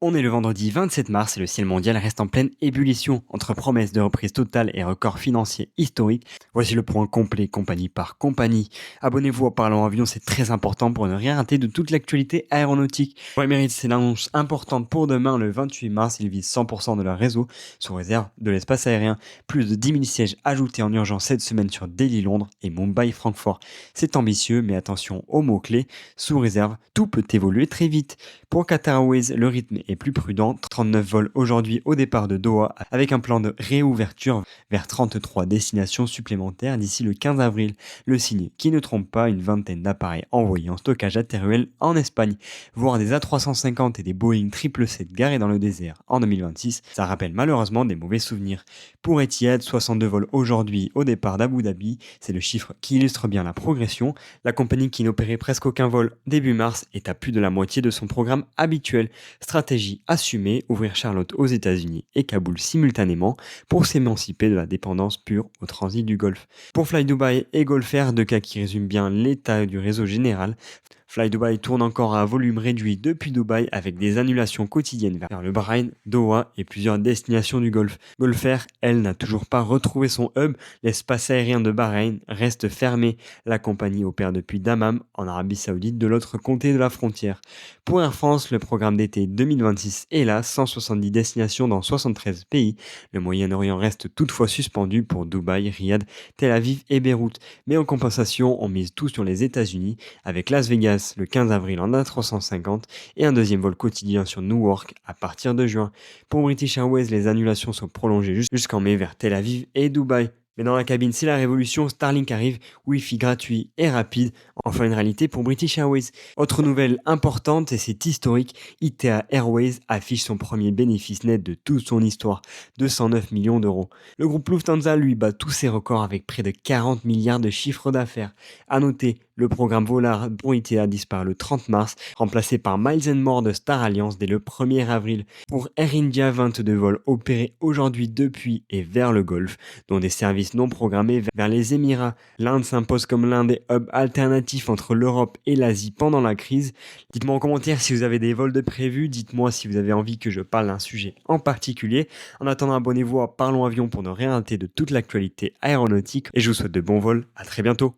On est le vendredi 27 mars et le ciel mondial reste en pleine ébullition. Entre promesses de reprise totale et records financiers historiques, voici le point complet compagnie par compagnie. Abonnez-vous à Parlons Avion, c'est très important pour ne rien rater de toute l'actualité aéronautique. Pour Emirates, c'est l'annonce importante pour demain, le 28 mars. Ils visent 100% de leur réseau sous réserve de l'espace aérien. Plus de 10 000 sièges ajoutés en urgence cette semaine sur Delhi-Londres et Mumbai-Francfort. C'est ambitieux, mais attention aux mots-clés. Sous réserve, tout peut évoluer très vite. Pour Qatar Airways, le rythme est plus prudent. 39 vols aujourd'hui au départ de Doha avec un plan de réouverture vers 33 destinations supplémentaires d'ici le 15 avril. Le signe qui ne trompe pas, une vingtaine d'appareils envoyés en stockage à Teruel en Espagne, voire des A350 et des Boeing 777 garés dans le désert en 2026. Ça rappelle malheureusement des mauvais souvenirs. Pour Etihad, 62 vols aujourd'hui au départ d'Abu Dhabi, c'est le chiffre qui illustre bien la progression. La compagnie qui n'opérait presque aucun vol début mars est à plus de la moitié de son programme habituel. Stratégie assumée, ouvrir Charlotte aux États-Unis et Kaboul simultanément pour s'émanciper de la dépendance pure au transit du Golfe. Pour Fly Dubai et Gulf Air, deux cas qui résument bien l'état du réseau général. Fly Dubai tourne encore à un volume réduit depuis Dubaï avec des annulations quotidiennes vers le Bahreïn, Doha et plusieurs destinations du Golfe. Gulf Air, elle, n'a toujours pas retrouvé son hub. L'espace aérien de Bahreïn reste fermé. La compagnie opère depuis Dammam, en Arabie Saoudite, de l'autre côté de la frontière. Pour Air France, le programme d'été 2026 est là, 170 destinations dans 73 pays. Le Moyen-Orient reste toutefois suspendu pour Dubaï, Riyad, Tel Aviv et Beyrouth. Mais en compensation, on mise tout sur les États-Unis avec Las Vegas le 15 avril en A350 et un deuxième vol quotidien sur Newark à partir de juin. Pour British Airways, les annulations sont prolongées jusqu'en mai vers Tel Aviv et Dubaï. Mais dans la cabine, c'est la révolution, Starlink arrive, Wi-Fi gratuit et rapide, enfin une réalité pour British Airways. Autre nouvelle importante, et c'est historique, ITA Airways affiche son premier bénéfice net de toute son histoire, 209 millions d'euros. Le groupe Lufthansa, lui, bat tous ses records avec près de 40 milliards de chiffre d'affaires. À noter, le programme Volare pour ITA disparaît le 30 mars, remplacé par Miles More de Star Alliance dès le 1er avril. Pour Air India, 22 vols opérés aujourd'hui depuis et vers le Golfe, dont des services non programmés vers les Émirats. L'Inde s'impose comme l'un des hubs alternatifs entre l'Europe et l'Asie pendant la crise. Dites-moi en commentaire si vous avez des vols de prévus, dites-moi si vous avez envie que je parle d'un sujet en particulier. En attendant, abonnez-vous à Parlons Avion pour ne rien rater de toute l'actualité aéronautique et je vous souhaite de bons vols, à très bientôt.